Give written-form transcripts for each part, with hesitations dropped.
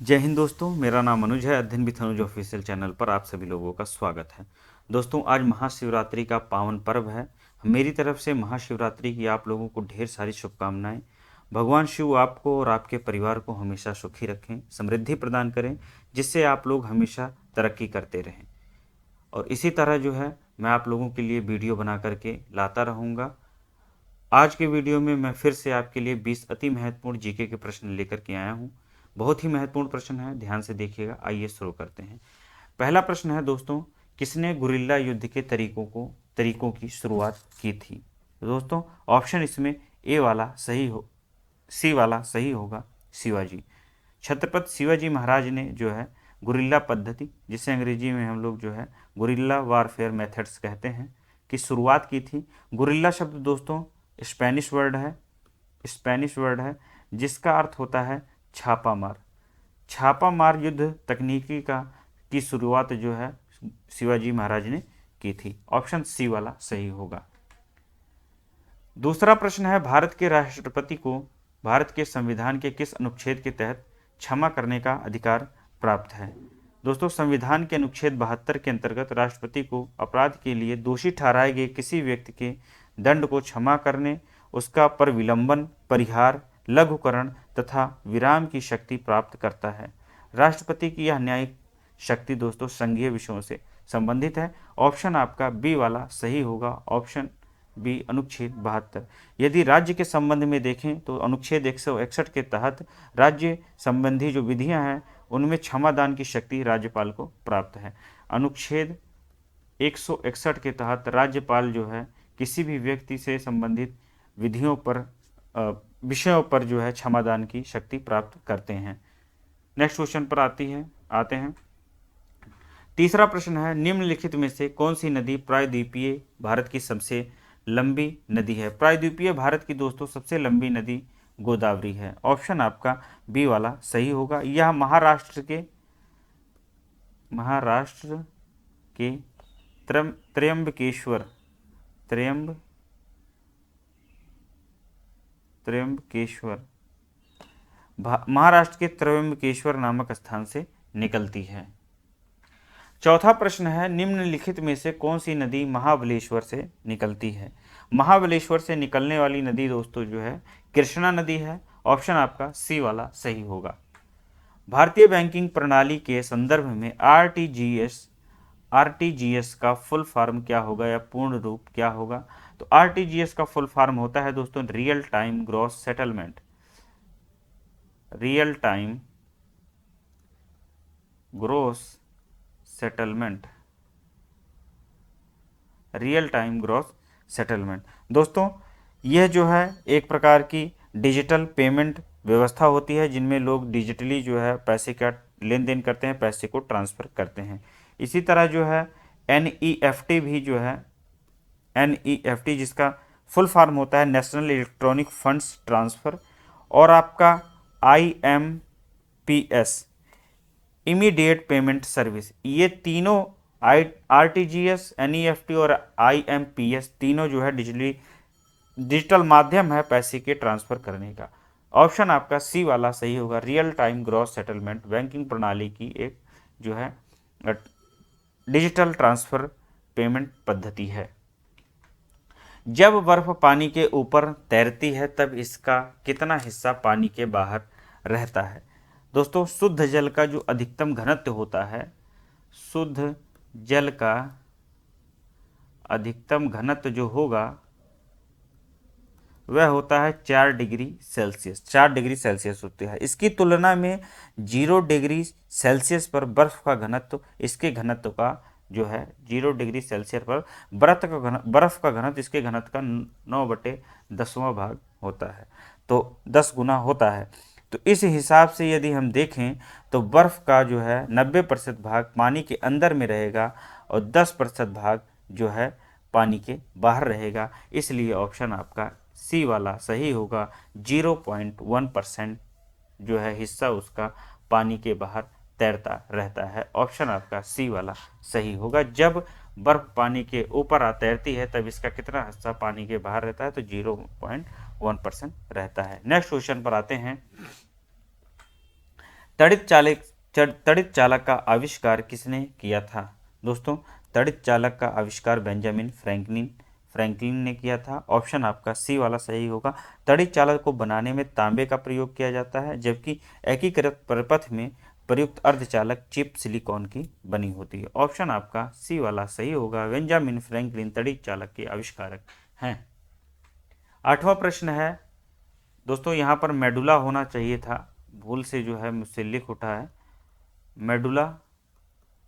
जय हिंद दोस्तों, मेरा नाम अनुज है। अध्ययन विथ अनुज ऑफिशियल चैनल पर आप सभी लोगों का स्वागत है। दोस्तों, आज महाशिवरात्रि का पावन पर्व है। मेरी तरफ से महाशिवरात्रि की आप लोगों को ढेर सारी शुभकामनाएं। भगवान शिव आपको और आपके परिवार को हमेशा सुखी रखें, समृद्धि प्रदान करें, जिससे आप लोग हमेशा तरक्की करते रहें। और इसी तरह जो है मैं आप लोगों के लिए वीडियो बना करके लाता रहूँगा। आज के वीडियो में मैं फिर से आपके लिए 20 अति महत्वपूर्ण जीके के प्रश्न लेकर के आया हूँ। बहुत ही महत्वपूर्ण प्रश्न है, ध्यान से देखिएगा। आइए शुरू करते हैं। पहला प्रश्न है दोस्तों, किसने गुरिल्ला युद्ध के तरीकों की शुरुआत की थी? तो दोस्तों, ऑप्शन इसमें ए वाला सही हो, सी वाला सही होगा, शिवाजी। छत्रपति शिवाजी महाराज ने जो है गुरिल्ला पद्धति, जिसे अंग्रेजी में हम लोग जो है गुरिल्ला वारफेयर मेथड्स कहते हैं, की शुरुआत की थी। गुरिल्ला शब्द दोस्तों स्पेनिश वर्ड है जिसका अर्थ होता है छापा मार। छापा मार युद्ध तकनीकी की शुरुआत जो है शिवाजी महाराज ने की थी। ऑप्शन सी वाला सही होगा। दूसरा प्रश्न है, भारत के राष्ट्रपति को भारत के संविधान के किस अनुच्छेद के तहत क्षमा करने का अधिकार प्राप्त है? दोस्तों, संविधान के अनुच्छेद 72 के अंतर्गत राष्ट्रपति को अपराध के लिए दोषी ठहराए गए किसी व्यक्ति के दंड को क्षमा करने, उसका पर विलंबन, परिहार, लघुकरण तथा विराम की शक्ति प्राप्त करता है। राष्ट्रपति की यह न्यायिक शक्ति दोस्तों संघीय विषयों से संबंधित है। ऑप्शन आपका बी वाला सही होगा। ऑप्शन बी, अनुच्छेद 72। यदि राज्य के संबंध में देखें तो अनुच्छेद 161 के तहत राज्य संबंधी जो विधियां हैं उनमें क्षमादान की शक्ति राज्यपाल को प्राप्त है। अनुच्छेद 161 के तहत राज्यपाल जो है किसी भी व्यक्ति से संबंधित विषयों पर जो है क्षमादान की शक्ति प्राप्त करते हैं। नेक्स्ट क्वेश्चन पर आते हैं। तीसरा प्रश्न है, निम्नलिखित में से कौन सी नदी प्रायद्वीपीय भारत की सबसे लंबी नदी है? प्रायद्वीपीय भारत की दोस्तों सबसे लंबी नदी गोदावरी है। ऑप्शन आपका बी वाला सही होगा। यह महाराष्ट्र के त्र्यंबकेश्वर महाराष्ट्र के त्र्यंबकेश्वर नामक स्थान से निकलती है। चौथा प्रश्न है, निम्नलिखित में से कौन सी नदी महाबलेश्वर से निकलती है? महाबलेश्वर से निकलने वाली नदी दोस्तों जो है कृष्णा नदी है। ऑप्शन आपका सी वाला सही होगा। भारतीय बैंकिंग प्रणाली के संदर्भ में आरटीजीएस का फुल फॉर्म क्या होगा या पूर्ण रूप क्या होगा? तो आरटीजीएस का फुल फॉर्म होता है दोस्तों real time gross settlement. Real time gross settlement दोस्तों, यह जो है एक प्रकार की डिजिटल पेमेंट व्यवस्था होती है जिनमें लोग डिजिटली जो है पैसे का लेन देन करते हैं, पैसे को ट्रांसफ़र करते हैं। इसी तरह जो है एनईएफटी भी जो है एनईएफटी जिसका फुल फॉर्म होता है नेशनल इलेक्ट्रॉनिक फंड्स ट्रांसफ़र, और आपका आईएमपीएस इमीडिएट पेमेंट सर्विस, ये तीनों आरटीजीएस, एनईएफटी और आईएमपीएस तीनों जो है डिजिटल माध्यम है पैसे के ट्रांसफ़र करने का। ऑप्शन आपका सी वाला सही होगा। Real time gross settlement banking प्रणाली की एक जो है डिजिटल ट्रांसफ़र पेमेंट पद्धति है। जब बर्फ पानी के ऊपर तैरती है तब इसका कितना हिस्सा पानी के बाहर रहता है? दोस्तों, शुद्ध जल का जो अधिकतम घनत्व होता है, शुद्ध जल का अधिकतम घनत्व जो होगा वह होता है 4 डिग्री सेल्सियस। 4 डिग्री सेल्सियस होता है। इसकी तुलना में 0 डिग्री सेल्सियस पर बर्फ का घनत्व इसके घनत्व का जो है 0 डिग्री सेल्सियस पर बर्फ का घनत्व इसके घनत्व का 9/10वां भाग होता है, तो 10 गुना होता है। तो इस हिसाब से यदि हम देखें तो बर्फ का जो है 90% भाग पानी के अंदर में रहेगा और 10% भाग जो है पानी के बाहर रहेगा। इसलिए ऑप्शन आपका सी वाला सही होगा। 0.1% जो है हिस्सा उसका पानी के बाहर तैरता रहता है। ऑप्शन आपका सी वाला सही होगा। जब बर्फ पानी के ऊपर तैरती है तब इसका कितना हिस्सा पानी के बाहर रहता है? तो 0.1% रहता है। नेक्स्ट क्वेश्चन पर आते हैं। तड़ित चालक तड़ित चालक का आविष्कार किसने किया था? दोस्तों, तड़ित चालक का आविष्कार बेंजामिन फ्रैंकलिन ने किया था। ऑप्शन आपका सी वाला सही होगा। तड़ित चालक को बनाने में तांबे का प्रयोग किया जाता है, जबकि एकीकृत प्रपथ में प्रयुक्त अर्धचालक चिप सिलिकॉन की बनी होती है। ऑप्शन आपका सी वाला सही होगा। बेंजामिन फ्रैंकलिन तड़ित चालक के आविष्कारक हैं। 8वां प्रश्न है दोस्तों, यहाँ पर मेडुला होना चाहिए था, भूल से जो है मुझसे लिख उठा है मेडुला।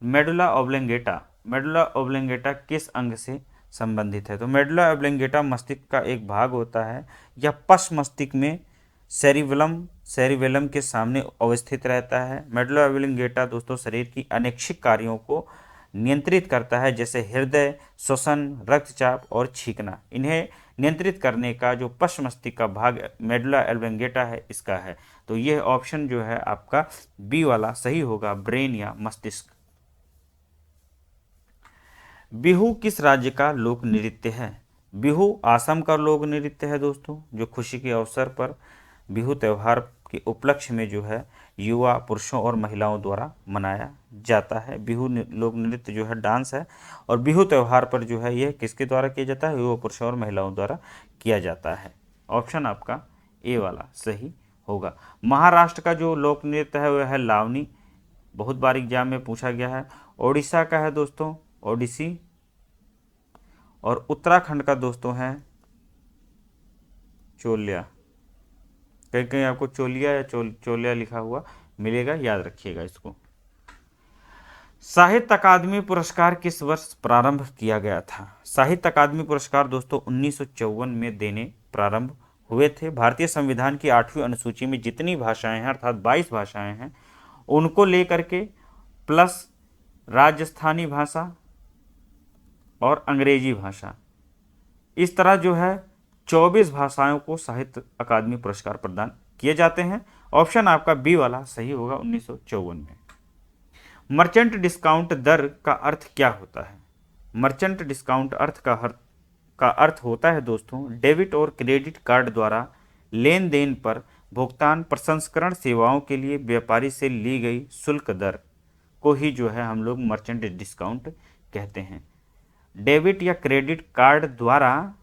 मेडुला ओब्लोंगेटा किस अंग से संबंधित है? तो मेडुला ओब्लोंगेटा मस्तिष्क का एक भाग होता है। यह पश्च मस्तिष्क में सेरिबेलम के सामने अवस्थित रहता है। मेडुला ओब्लोंगेटा दोस्तों शरीर की अनैच्छिक कार्यों को नियंत्रित करता है, जैसे हृदय, श्वसन, रक्तचाप और छींकना। इन्हें नियंत्रित करने का जो पश्च मस्तिष्क का भाग मेडुला ओब्लोंगेटा है, इसका है। तो यह ऑप्शन जो है आपका बी वाला सही होगा, ब्रेन या मस्तिष्क। बिहू किस राज्य का लोक नृत्य है? बिहू असम का लोक नृत्य है दोस्तों, जो खुशी के अवसर पर बिहू त्यौहार के उपलक्ष्य में जो है युवा, पुरुषों और महिलाओं द्वारा मनाया जाता है। बिहू लोक नृत्य जो है डांस है, और बिहू त्यौहार पर जो है यह किसके द्वारा किया जाता है? युवा, पुरुषों और महिलाओं द्वारा किया जाता है। ऑप्शन आपका ए वाला सही होगा। महाराष्ट्र का जो लोक नृत्य है वह है लावनी, बहुत बार एग्जाम में पूछा गया है। ओडिशा का है दोस्तों ओडिसी, और उत्तराखंड का दोस्तों है चोलिया। कहीं कहीं आपको चोलिया या चोलिया लिखा हुआ मिलेगा, याद रखिएगा इसको। साहित्य अकादमी पुरस्कार किस वर्ष प्रारंभ किया गया था? साहित्य अकादमी पुरस्कार दोस्तों 1954 में देने प्रारंभ हुए थे। भारतीय संविधान की 8वीं अनुसूची में जितनी भाषाएं हैं, अर्थात 22 भाषाएं हैं, उनको लेकर के प्लस राजस्थानी भाषा और अंग्रेजी भाषा, इस तरह जो है 24 भाषाओं को साहित्य अकादमी पुरस्कार प्रदान किए जाते हैं। ऑप्शन आपका बी वाला सही होगा, 1954 में। मर्चेंट डिस्काउंट दर का अर्थ क्या होता है? मर्चेंट डिस्काउंट का अर्थ होता है दोस्तों डेबिट और क्रेडिट कार्ड द्वारा लेन देन पर भुगतान प्रसंस्करण सेवाओं के लिए व्यापारी से ली गई शुल्क दर को ही जो है हम लोग मर्चेंट डिस्काउंट कहते हैं। डेबिट या क्रेडिट कार्ड द्वारा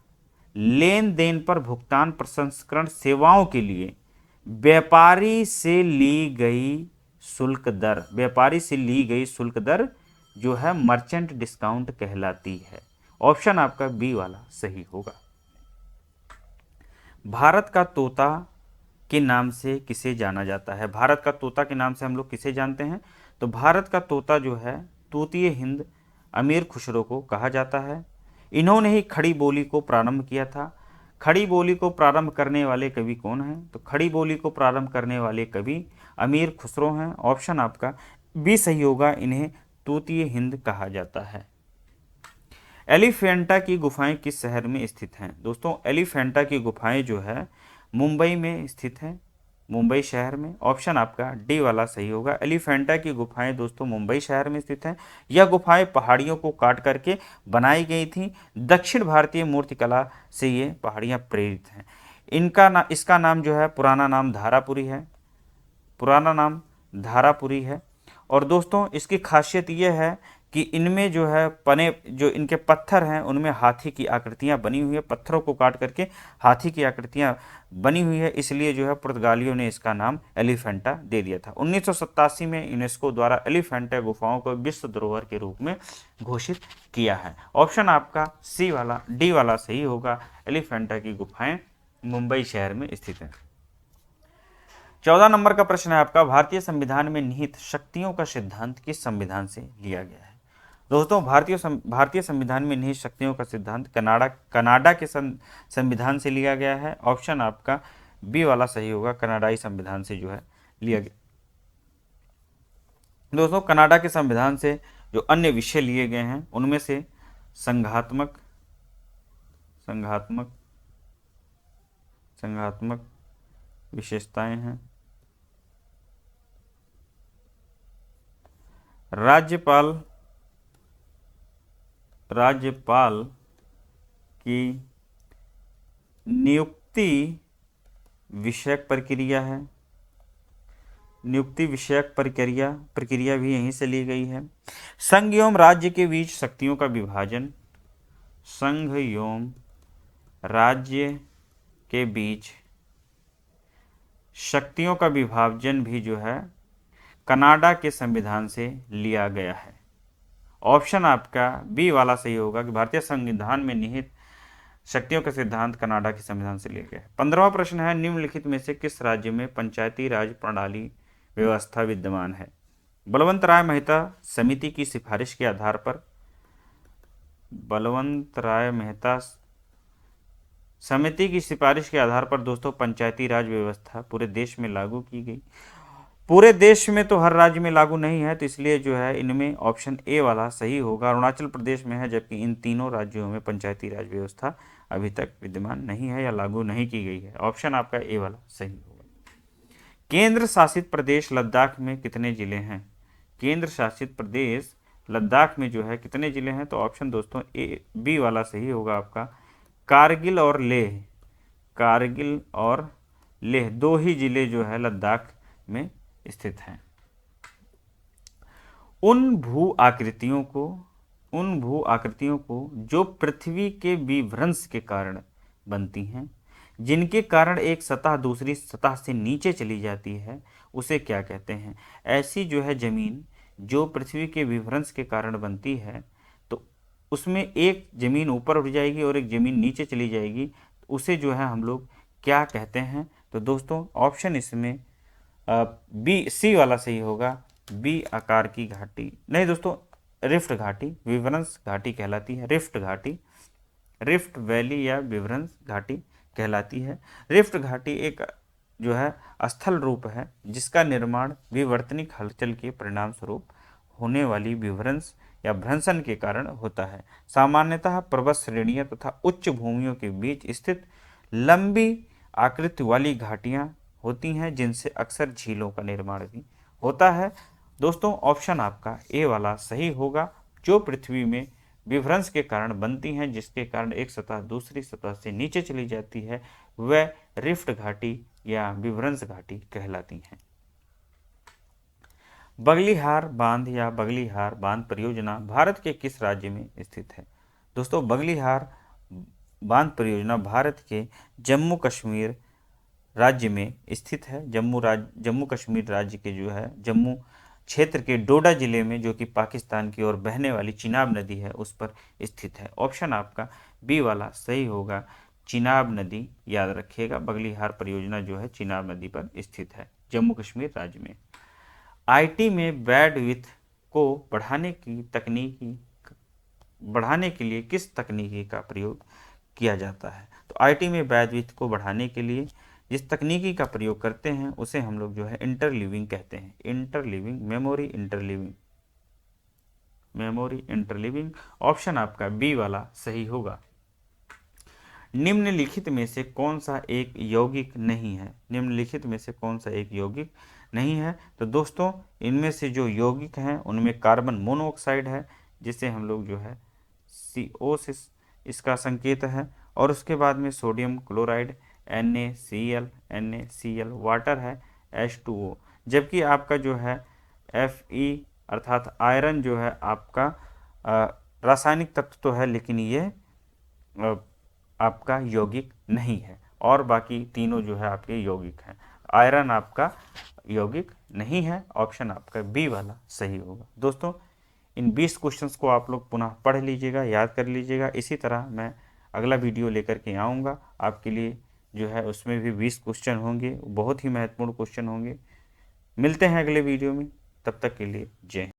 लेन देन पर भुगतान प्रसंस्करण सेवाओं के लिए व्यापारी से ली गई शुल्क दर जो है मर्चेंट डिस्काउंट कहलाती है। ऑप्शन आपका बी वाला सही होगा। भारत का तोता के नाम से किसे जाना जाता है? भारत का तोता के नाम से हम लोग किसे जानते हैं? तो भारत का तोता जो है तूतीय हिंद अमीर खुसरो को कहा जाता है। इन्होंने ही खड़ी बोली को प्रारंभ किया था। खड़ी बोली को प्रारंभ करने वाले कवि कौन हैं? तो खड़ी बोली को प्रारंभ करने वाले कवि अमीर खुसरो हैं। ऑप्शन आपका बी सही होगा, इन्हें तूतीय हिंद कहा जाता है। एलिफेंटा की गुफाएं किस शहर में स्थित हैं? दोस्तों एलिफेंटा की गुफाएं जो है मुंबई में स्थित हैं, मुंबई शहर में। ऑप्शन आपका डी वाला सही होगा। एलिफेंटा की गुफाएं दोस्तों मुंबई शहर में स्थित हैं। यह गुफाएं पहाड़ियों को काट करके बनाई गई थी। दक्षिण भारतीय मूर्तिकला से ये पहाड़ियाँ प्रेरित हैं। इसका नाम जो है पुराना नाम धारापुरी है। और दोस्तों इसकी खासियत यह है कि इनमें जो है जो इनके पत्थर हैं उनमें हाथी की आकृतियां बनी हुई है। पत्थरों को काट करके हाथी की आकृतियां बनी हुई है, इसलिए जो है पुर्तगालियों ने इसका नाम एलिफेंटा दे दिया था। 1987 में यूनेस्को द्वारा एलिफेंटा गुफाओं को विश्व धरोहर के रूप में घोषित किया है। ऑप्शन आपका डी वाला सही होगा। एलिफेंटा की गुफाएं मुंबई शहर में स्थित हैं। 14 नंबर का प्रश्न है आपका, भारतीय संविधान में निहित शक्तियों का सिद्धांत किस संविधान से लिया गया है? दोस्तों भारतीय संविधान में निहित शक्तियों का सिद्धांत कनाडा के संविधान से लिया गया है। ऑप्शन आपका बी वाला सही होगा, कनाडाई संविधान से जो है लिया गया। दोस्तों कनाडा के संविधान से जो अन्य विषय लिए गए हैं उनमें से संघात्मक विशेषताएं हैं, राज्यपाल की नियुक्ति विषयक प्रक्रिया है, नियुक्ति विषयक प्रक्रिया प्रक्रिया भी यहीं से ली गई है। संघ एवं राज्य के बीच शक्तियों का विभाजन, संघ एवं राज्य के बीच शक्तियों का विभाजन भी जो है कनाडा के संविधान से लिया गया है। ऑप्शन आपका बी वाला सही होगा कि भारतीय संविधान में निहित शक्तियों का सिद्धांत कनाडा के संविधान से लिया गया है। 15वां प्रश्न है, निम्नलिखित में से किस राज्य में पंचायती राज प्रणाली व्यवस्था विद्यमान है? बलवंत राय मेहता समिति की सिफारिश के आधार पर, बलवंत राय मेहता समिति की सिफारिश के आधार पर दोस्तों पंचायती राज व्यवस्था पूरे देश में लागू की गई। पूरे देश में तो हर राज्य में लागू नहीं है, तो इसलिए जो है इनमें ऑप्शन ए वाला सही होगा। अरुणाचल प्रदेश में है, जबकि इन तीनों राज्यों में पंचायती राज व्यवस्था अभी तक विद्यमान नहीं है या लागू नहीं की गई है। ऑप्शन आपका ए वाला सही होगा। केंद्र शासित प्रदेश लद्दाख में कितने जिले हैं? केंद्र शासित प्रदेश लद्दाख में जो है कितने जिले हैं? तो ऑप्शन दोस्तों ए बी वाला सही होगा आपका, कारगिल और लेह। कारगिल और लेह दो ही जिले जो है लद्दाख में स्थित हैं। उन भू आकृतियों को जो पृथ्वी के विभ्रंश के कारण बनती हैं, जिनके कारण एक सतह दूसरी सतह से नीचे चली जाती है, उसे क्या कहते हैं? ऐसी जो है जमीन जो पृथ्वी के विभ्रंश के कारण बनती है, तो उसमें एक जमीन ऊपर उठ जाएगी और एक जमीन नीचे चली जाएगी, उसे जो है हम लोग क्या कहते हैं? तो दोस्तों ऑप्शन इसमें बी सी वाला सही होगा, बी आकार की घाटी। नहीं दोस्तों, रिफ्ट घाटी, विभ्रंश घाटी कहलाती है। रिफ्ट घाटी, रिफ्ट वैली या विभ्रंश घाटी कहलाती है। रिफ्ट घाटी एक जो है स्थल रूप है जिसका निर्माण विवर्तनिक हलचल के परिणाम स्वरूप होने वाली विभ्रंश या भ्रंशन के कारण होता है। सामान्यतः पर्वत श्रेणियों तथा उच्च भूमियों के बीच स्थित लंबी आकृति वाली घाटियां होती हैं, जिनसे अक्सर झीलों का निर्माण भी होता है। दोस्तों ऑप्शन आपका ए वाला सही होगा, जो पृथ्वी में विभ्रंश के कारण बनती हैं, जिसके कारण एक सतह दूसरी सतह से नीचे चली जाती है, वह रिफ्ट घाटी या विभ्रंश घाटी कहलाती हैं। बगलिहार बांध या बगलिहार बांध परियोजना भारत के किस राज्य में स्थित है? दोस्तों बगलिहार बांध परियोजना भारत के जम्मू कश्मीर राज्य में स्थित है। जम्मू कश्मीर राज्य के जो है जम्मू क्षेत्र के डोडा जिले में, जो कि पाकिस्तान की ओर बहने वाली चिनाब नदी है, उस पर स्थित है। ऑप्शन आपका बी वाला सही होगा, चिनाब नदी याद रखिएगा। बगलिहार परियोजना जो है चिनाब नदी पर स्थित है जम्मू कश्मीर राज्य में। आईटी में बैंडविड्थ को बढ़ाने के लिए किस तकनीकी का प्रयोग किया जाता है? तो आईटी में बैंडविड्थ को बढ़ाने के लिए जिस तकनीकी का प्रयोग करते हैं उसे हम लोग जो है इंटरलीविंग कहते हैं। Interleaving, memory interleaving. ऑप्शन आपका बी वाला सही होगा। निम्नलिखित में से कौन सा एक यौगिक नहीं है? निम्नलिखित में से कौन सा एक यौगिक नहीं है? तो दोस्तों इनमें से जो यौगिक हैं उनमें कार्बन मोनोऑक्साइड है, जिसे हम लोग जो है CO से इसका संकेत है, और उसके बाद में सोडियम क्लोराइड NaCl, वाटर है H2O, जबकि आपका जो है Fe अर्थात आयरन जो है आपका रासायनिक तत्व तो है, लेकिन ये आपका यौगिक नहीं है, और बाकी तीनों जो है आपके यौगिक हैं। आयरन आपका यौगिक नहीं है। ऑप्शन आपका बी वाला सही होगा। दोस्तों इन 20 क्वेश्चंस को आप लोग पुनः पढ़ लीजिएगा, याद कर लीजिएगा। इसी तरह मैं अगला वीडियो लेकर के आऊँगा आपके लिए, जो है उसमें भी 20 क्वेश्चन होंगे, बहुत ही महत्वपूर्ण क्वेश्चन होंगे। मिलते हैं अगले वीडियो में, तब तक के लिए जय हिंद।